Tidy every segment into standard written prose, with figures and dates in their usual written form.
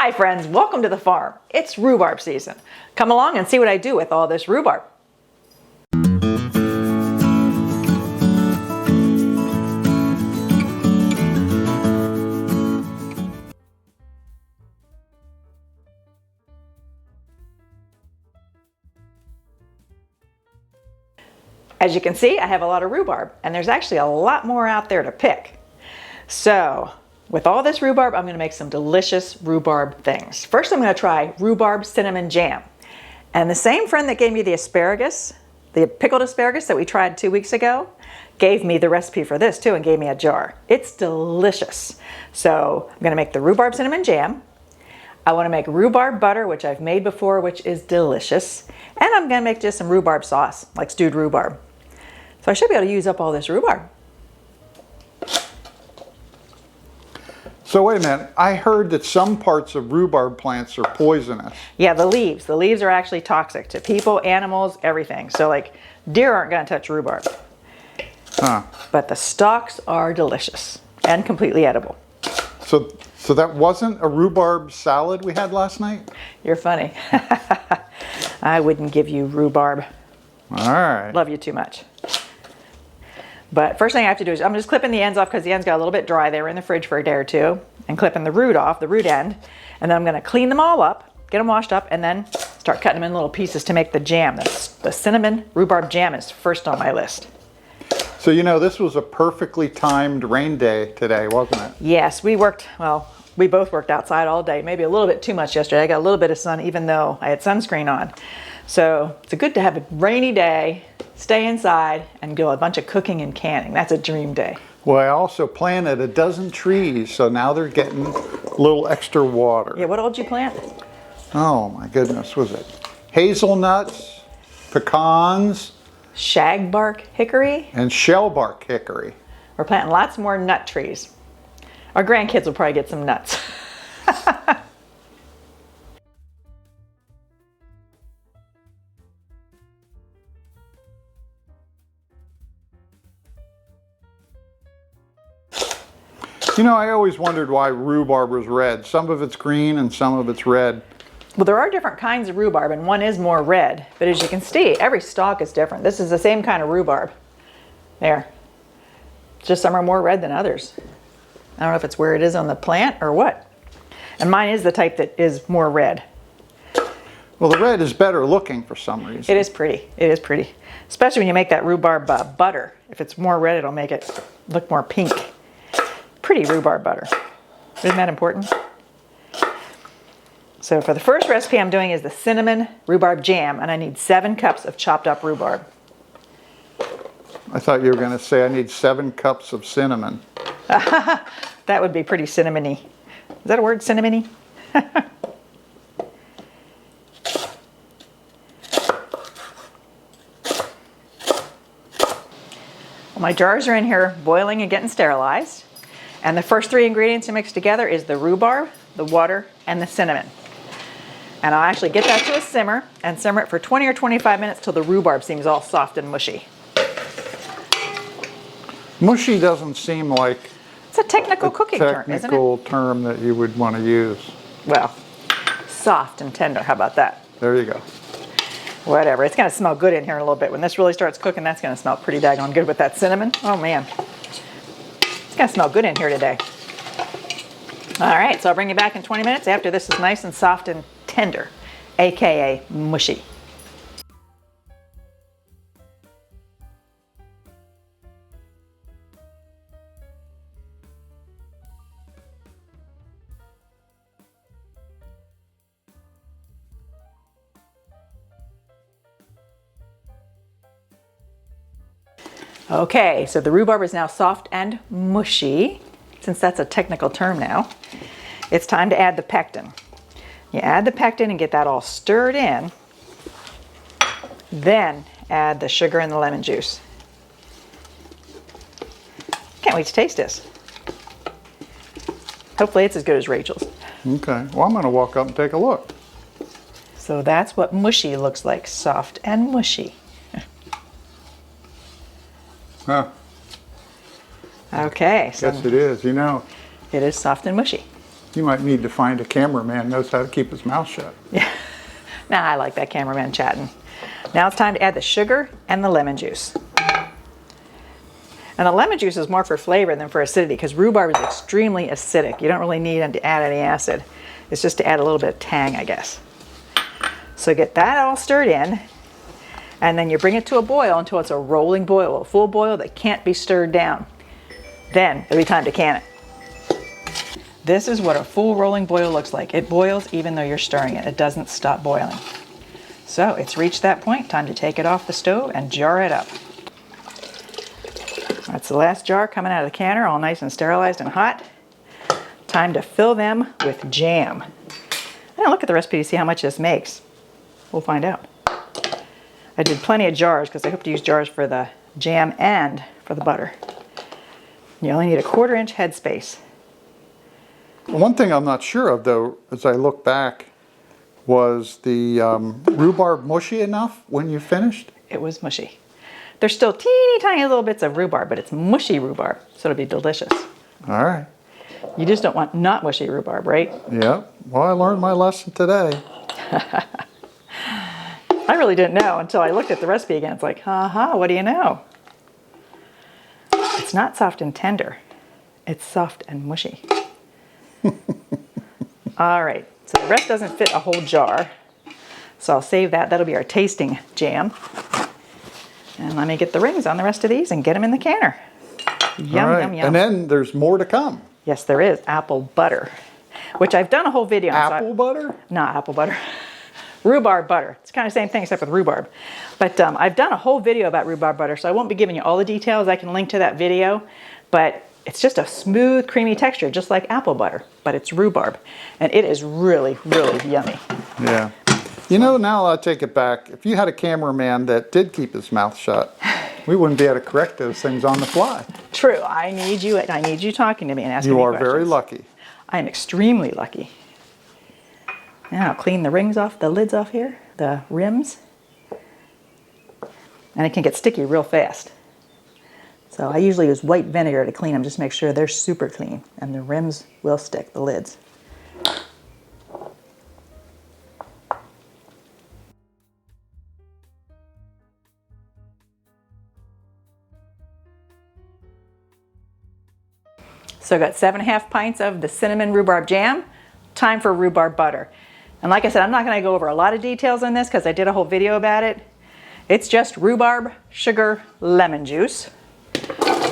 Hi friends, welcome to the farm. It's rhubarb season. Come along and see what I do with all this rhubarb. As you can see, I have a lot of rhubarb, and there's actually a lot more out there to pick. So, with all this rhubarb, I'm going to make some delicious rhubarb things. First, I'm going to try rhubarb cinnamon jam. And the same friend that gave me the asparagus, the pickled asparagus that we tried 2 weeks ago, gave me the recipe for this too and gave me a jar. It's delicious. So, I'm going to make the rhubarb cinnamon jam. I want to make rhubarb butter, which I've made before, which is delicious. And I'm going to make just some rhubarb sauce, like stewed rhubarb. So I should be able to use up all this rhubarb. So wait a minute, I heard that some parts of rhubarb plants are poisonous. Yeah, the leaves. The leaves are actually toxic to people, animals, everything. So like deer aren't going to touch rhubarb. Huh. But the stalks are delicious and completely edible. So that wasn't a rhubarb salad we had last night? You're funny. I wouldn't give you rhubarb. All right. Love you too much. But first thing I have to do is I'm just clipping the ends off because the ends got a little bit dry. They were in the fridge for a day or two. And clipping the root off, the root end. And then I'm going to clean them all up, get them washed up, and then start cutting them in little pieces to make the jam. The cinnamon rhubarb jam is first on my list. So you know, this was a perfectly timed rain day today, wasn't it? Yes, we both worked outside all day. Maybe a little bit too much yesterday. I got a little bit of sun even though I had sunscreen on. So it's good to have a rainy day, stay inside, and do a bunch of cooking and canning. That's a dream day. Well, I also planted a dozen trees, so now they're getting a little extra water. Yeah, what all did you plant? Oh my goodness, was it hazelnuts, pecans, Shagbark hickory. and shellbark hickory. We're planting lots more nut trees. Our grandkids will probably get some nuts. You know, I always wondered why rhubarb was red. Some of it's green and some of it's red. Well, there are different kinds of rhubarb, and one is more red. But as you can see, every stalk is different. This is the same kind of rhubarb. There. Just some are more red than others. I don't know if it's where it is on the plant or what. And mine is the type that is more red. Well, the red is better looking for some reason. It is pretty. It is pretty. Especially when you make that rhubarb butter. If it's more red, it'll make it look more pink. Pretty rhubarb butter. Isn't that important? So for the first recipe I'm doing is the cinnamon rhubarb jam, and I need 7 cups of chopped up rhubarb. I thought you were going to say I need 7 cups of cinnamon. That would be pretty cinnamony. Is that a word, cinnamony? Well, my jars are in here boiling and getting sterilized. And the first 3 ingredients to mix together is the rhubarb, the water, and the cinnamon. And I'll actually get that to a simmer and simmer it for 20 or 25 minutes till the rhubarb seems all soft and mushy. Mushy doesn't seem like It's a technical cooking term, isn't it? technical term that you would want to use. Well, soft and tender, how about that? There you go. Whatever, it's gonna smell good in here in a little bit. When this really starts cooking, that's gonna smell pretty daggone good with that cinnamon. Oh man, it's gonna smell good in here today. All right, so I'll bring you back in 20 minutes after this is nice and soft and tender, AKA mushy. Okay, so the rhubarb is now soft and mushy, since that's a technical term now. It's time to add the pectin. You add the pectin and get that all stirred in. Then add the sugar and the lemon juice. Can't wait to taste this. Hopefully it's as good as Rachel's. Okay, well I'm going to walk up and take a look. So that's what mushy looks like, soft and mushy. Huh. Okay, so Yes, it is. You know, it is soft and mushy. You might need to find a cameraman who knows how to keep his mouth shut. Yeah. Nah, I like that cameraman chatting. Now it's time to add the sugar and the lemon juice. And the lemon juice is more for flavor than for acidity because rhubarb is extremely acidic. You don't really need to add any acid. It's just to add a little bit of tang, I guess. So get that all stirred in, and then you bring it to a boil until it's a rolling boil, a full boil that can't be stirred down. Then it'll be time to can it. This is what a full rolling boil looks like. It boils even though you're stirring it. It doesn't stop boiling. So it's reached that point. Time to take it off the stove and jar it up. That's the last jar coming out of the canner, all nice and sterilized and hot. Time to fill them with jam. I didn't look at the recipe to see how much this makes. We'll find out. I did plenty of jars because I hope to use jars for the jam and for the butter. You only need a 1/4 inch headspace. One thing I'm not sure of, though, as I look back, was the rhubarb mushy enough when you finished? It was mushy. There's still teeny tiny little bits of rhubarb, but it's mushy rhubarb, so it'll be delicious. All right. You just don't want not mushy rhubarb, right? Yep. Well, I learned my lesson today. I really didn't know until I looked at the recipe again. It's like, haha, what do you know? It's not soft and tender. It's soft and mushy. All right, so the rest doesn't fit a whole jar. So I'll save that. That'll be our tasting jam. And let me get the rings on the rest of these and get them in the canner. Yum, All right. yum, yum. And then there's more to come. Yes, there is apple butter, which I've done a whole video on. Apple butter? Not apple butter. Rhubarb butter. It's kind of the same thing except with rhubarb. But I've done a whole video about rhubarb butter, so I won't be giving you all the details. I can link to that video. But it's just a smooth, creamy texture, just like apple butter, but it's rhubarb. And it is really, really yummy. Yeah. You know, now I'll take it back. If you had a cameraman that did keep his mouth shut, we wouldn't be able to correct those things on the fly. True. I need you talking to me and asking me You are questions. very lucky. I am extremely lucky. Now I'll clean the rings off, the lids off here, the rims. And it can get sticky real fast. So I usually use white vinegar to clean them, just to make sure they're super clean. And the rims will stick, the lids. So I got 7½ pints of the cinnamon rhubarb jam. Time for rhubarb butter. And like I said, I'm not going to go over a lot of details on this because I did a whole video about it. It's just rhubarb, sugar, lemon juice.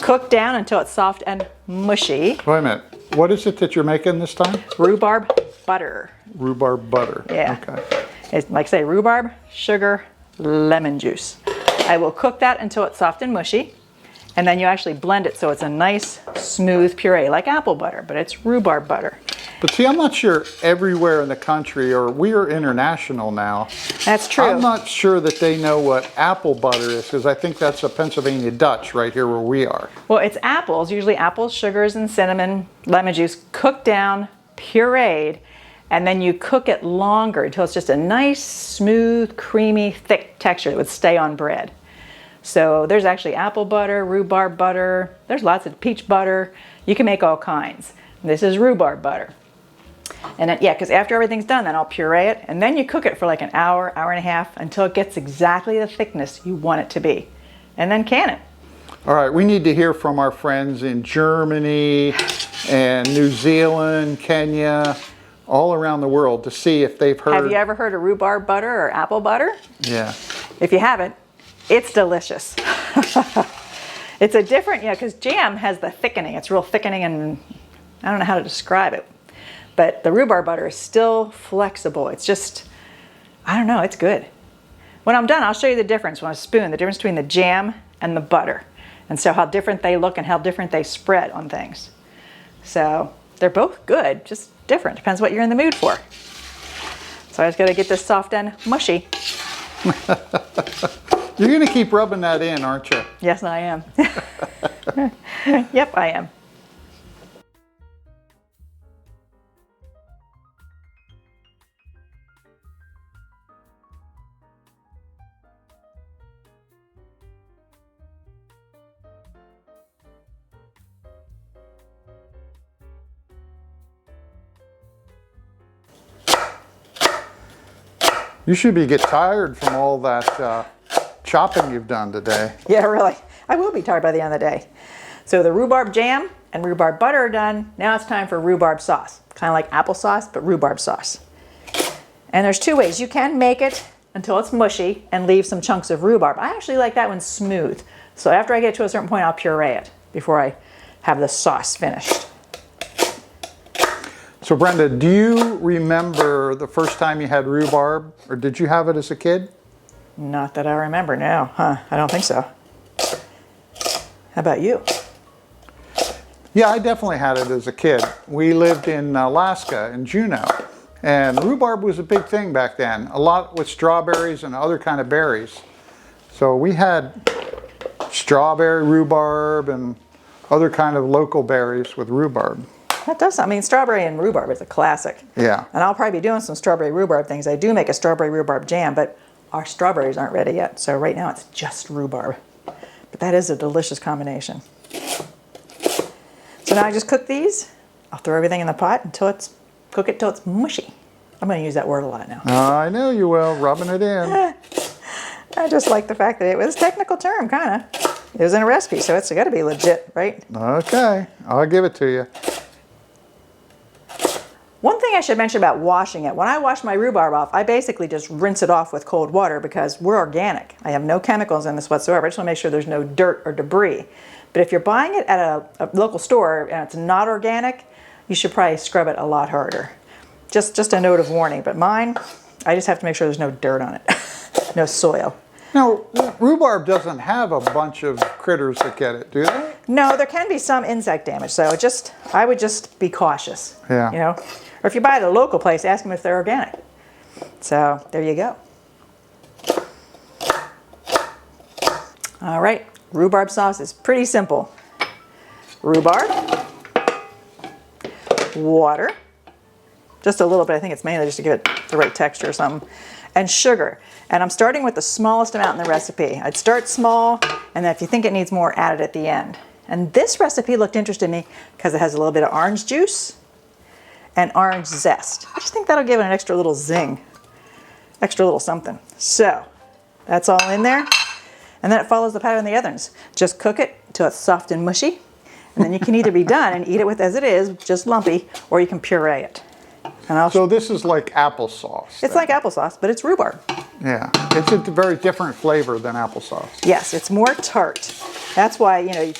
Cooked down until it's soft and mushy. Wait a minute. What is it that you're making this time? Rhubarb butter. Rhubarb butter. Yeah. Okay. It's, like I say, rhubarb, sugar, lemon juice. I will cook that until it's soft and mushy. And then you actually blend it so it's a nice, smooth puree, like apple butter, but it's rhubarb butter. But see, I'm not sure everywhere in the country, or we are international now. That's true. I'm not sure that they know what apple butter is, because I think that's a Pennsylvania Dutch right here where we are. Well, it's apples, usually apples, sugars, and cinnamon, lemon juice, cooked down, pureed, and then you cook it longer until it's just a nice, smooth, creamy, thick texture that would stay on bread. So there's actually apple butter, rhubarb butter, there's lots of peach butter. You can make all kinds. This is rhubarb butter. And then, yeah, because after everything's done, then I'll puree it, and then you cook it for like an hour, hour and a half, until it gets exactly the thickness you want it to be. And then can it. All right, we need to hear from our friends in Germany and New Zealand, Kenya, all around the world to see if they've heard. Have you ever heard of rhubarb butter or apple butter? Yeah. If you haven't, it's delicious. It's a different, because jam has the thickening. It's real thickening, and I don't know how to describe it. But the rhubarb butter is still flexible. It's just, I don't know, it's good. When I'm done, I'll show you the difference with a spoon, the difference between the jam and the butter. And so how different they look and how different they spread on things. So they're both good, just different. Depends what you're in the mood for. So I just gotta get this soft and mushy. You're going to keep rubbing that in, aren't you? Yes, I am. Yep, I am. You should get tired from all that chopping you've done today. Yeah, really. I will be tired by the end of the day. So the rhubarb jam and rhubarb butter are done. Now it's time for rhubarb sauce. Kind of like applesauce, but rhubarb sauce. And there's two ways. You can make it until it's mushy and leave some chunks of rhubarb. I actually like that one smooth. So after I get to a certain point, I'll puree it before I have the sauce finished. So Brenda, do you remember the first time you had rhubarb, or did you have it as a kid? Not that I remember now, huh? I don't think so. How about you? Yeah, I definitely had it as a kid. We lived in Alaska, in Juneau, and rhubarb was a big thing back then. A lot with strawberries and other kind of berries. So we had strawberry rhubarb and other kind of local berries with rhubarb. That does, I mean, strawberry and rhubarb is a classic. Yeah. And I'll probably be doing some strawberry rhubarb things. I do make a strawberry rhubarb jam, but our strawberries aren't ready yet. So right now it's just rhubarb. But that is a delicious combination. So now I just cook these. I'll throw everything in the pot until cook it till it's mushy. I'm going to use that word a lot now. I know you will, rubbing it in. I just like the fact that it was a technical term, kind of. It was in a recipe, so it's got to be legit, right? Okay, I'll give it to you. One thing I should mention about washing it, when I wash my rhubarb off, I basically just rinse it off with cold water because we're organic. I have no chemicals in this whatsoever. I just want to make sure there's no dirt or debris. But if you're buying it at a local store and it's not organic, you should probably scrub it a lot harder. Just a note of warning. But mine, I just have to make sure there's no dirt on it, no soil. Now, rhubarb doesn't have a bunch of critters that get it, do they? No, there can be some insect damage, so I would just be cautious. Yeah. You know, or if you buy it at a local place, ask them if they're organic. So there you go. All right, rhubarb sauce is pretty simple. Rhubarb, water, just a little bit. I think it's mainly just to give it the right texture or something, and sugar. And I'm starting with the smallest amount in the recipe. I'd start small, and then if you think it needs more, add it at the end. And this recipe looked interesting to me because it has a little bit of orange juice and orange zest. I just think that'll give it an extra little zing, extra little something. So that's all in there. And then it follows the pattern of the others. Just cook it until it's soft and mushy. And then you can either be done and eat it with as it is, just lumpy, or you can puree it. And So this is like applesauce. it's like applesauce, but it's rhubarb. Yeah, it's a very different flavor than applesauce. Yes, it's more tart. That's why, you know,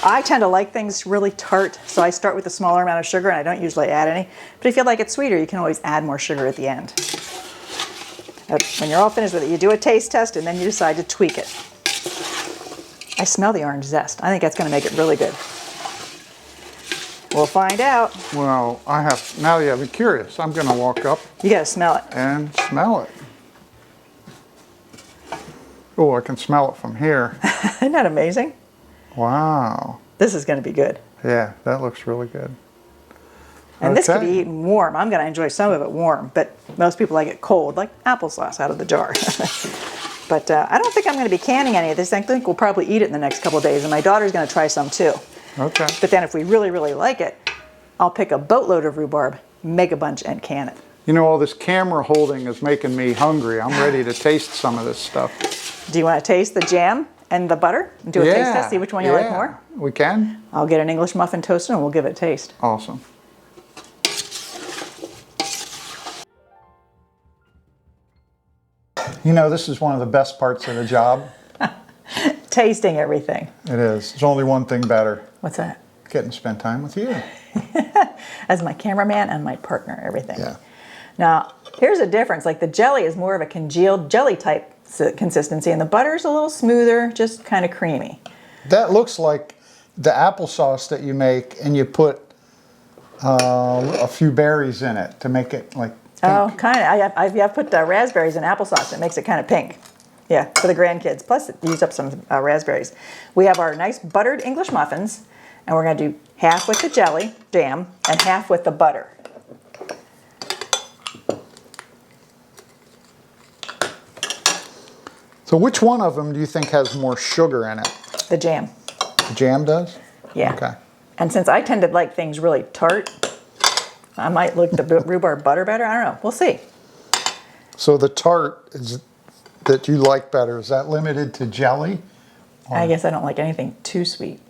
I tend to like things really tart, so I start with a smaller amount of sugar and I don't usually add any. But if you like it sweeter, you can always add more sugar at the end. When you're all finished with it, you do a taste test and then you decide to tweak it. I smell the orange zest. I think that's going to make it really good. We'll find out. Well, now you have me curious. I'm going to walk up You got to smell it. and smell it. Oh, I can smell it from here. Isn't that amazing? Wow. This is going to be good. Yeah, that looks really good. And this could Okay. be eaten warm. I'm going to enjoy some of it warm, but most people like it cold, like applesauce out of the jar. But I don't think I'm going to be canning any of this. I think we'll probably eat it in the next couple of days, and my daughter's going to try some too. Okay. But then if we really, really like it, I'll pick a boatload of rhubarb, make a bunch, and can it. You know, all this camera holding is making me hungry. I'm ready to taste some of this stuff. Do you want to taste the jam and the butter? Do a taste test, see which one you like more? We can. I'll get an English muffin toaster and we'll give it a taste. Awesome. You know, this is one of the best parts of the job. Tasting everything. It is. There's only one thing better. What's that? Getting to spend time with you. As my cameraman and my partner, everything. Yeah. Now, here's a difference. Like the jelly is more of a congealed jelly type consistency, and the butter's a little smoother, just kind of creamy. That looks like the applesauce that you make, and you put a few berries in it to make it like pink. Oh, kind of. I've put raspberries in applesauce. It makes it kind of pink. Yeah, for the grandkids. Plus, it used up some raspberries. We have our nice buttered English muffins, and we're going to do half with the jelly jam and half with the butter. So which one of them do you think has more sugar in it? The jam. The jam does? Yeah. Okay. And since I tend to like things really tart, I might like the rhubarb butter better. I don't know. We'll see. So the tart is that you like better, is that limited to jelly? I guess I don't like anything too sweet.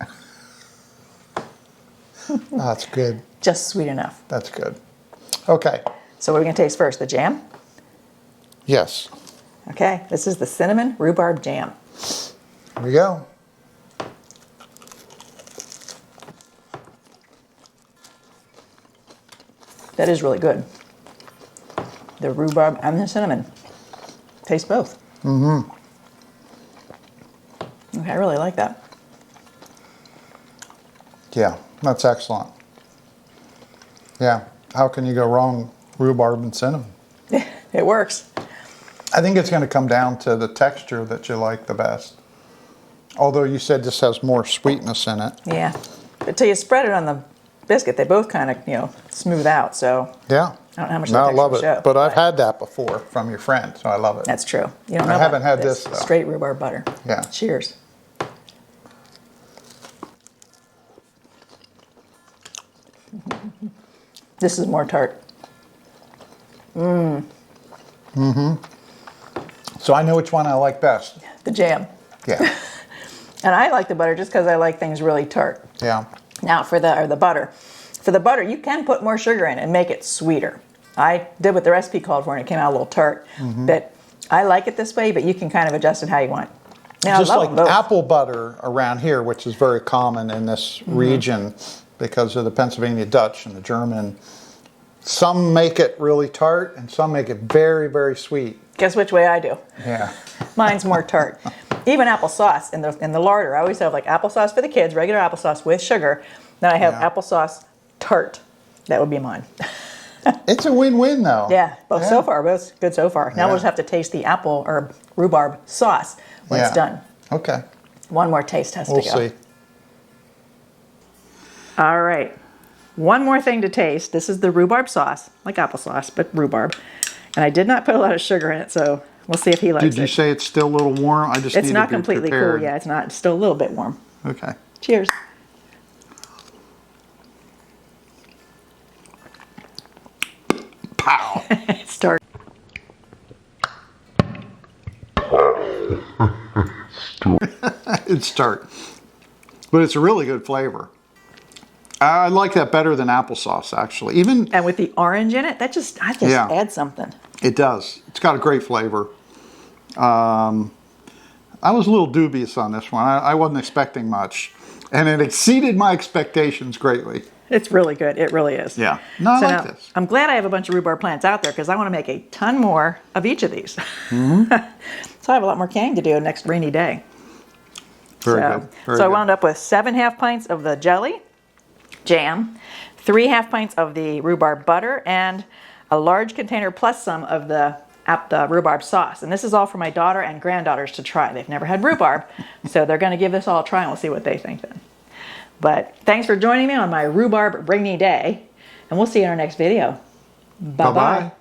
Oh, that's good. Just sweet enough. That's good. Okay. So what are we going to taste first? The jam? Yes. Okay, this is the cinnamon rhubarb jam. Here we go. That is really good. The rhubarb and the cinnamon. Taste both. Mm-hmm. Okay, I really like that. Yeah, that's excellent. Yeah, how can you go wrong rhubarb and cinnamon? It works. I think it's going to come down to the texture that you like the best. Although you said this has more sweetness in it. Yeah. But till you spread it on the biscuit, they both kind of, smooth out. So Yeah. I don't know how much No, I that love it. show, But I've had that before from your friend, so I love it. That's true. You don't know I haven't about had this, though. Straight rhubarb butter. Yeah. Cheers. This is more tart. So I know which one I like best. The jam. Yeah. And I like the butter just because I like things really tart. Yeah. Now for the butter. For the butter, you can put more sugar in and make it sweeter. I did what the recipe called for and it came out a little tart. But I like it this way, but you can kind of adjust it how you want. Now, Just I love like them both. apple butter around here, which is very common in this region because of the Pennsylvania Dutch and the German. Some make it really tart and some make it very, very sweet. Guess which way I do? Yeah. Mine's more tart. Even applesauce in the larder. I always have like applesauce for the kids, regular applesauce with sugar. Then I have Yeah. applesauce tart. That would be mine. It's a win-win though. Yeah, both so far, both good so far. Now Yeah. we'll just have to taste the apple or rhubarb sauce when it's done. Okay. One more taste has We'll to go. see. All right. One more thing to taste. This is the rhubarb sauce, like applesauce, but rhubarb. And I did not put a lot of sugar in it, so we'll see if he likes it. Did you say it's still a little warm? I just It's need not to be completely prepared. cool. Yeah, it's not. It's still a little bit warm. Okay. Cheers. Pow. Start. It's tart. But it's a really good flavor. I like that better than applesauce, actually. Even And with the orange in it, that just adds something. it does. It's got a great flavor. I was a little dubious on this one. I wasn't expecting much. And it exceeded my expectations greatly. It's really good. It really is. Yeah. No, I like now, this. I'm glad I have a bunch of rhubarb plants out there because I want to make a ton more of each of these. So I have a lot more canning to do next rainy day. Very good. Very so I good. wound up with 7 half pints of the jelly, jam, 3 half pints of the rhubarb butter, and a large container plus some of the rhubarb sauce. And this is all for my daughter and granddaughters to try. They've never had rhubarb, so they're going to give this all a try and we'll see what they think then. But thanks for joining me on my rhubarb rainy day, and we'll see you in our next video. Bye-bye. Bye-bye.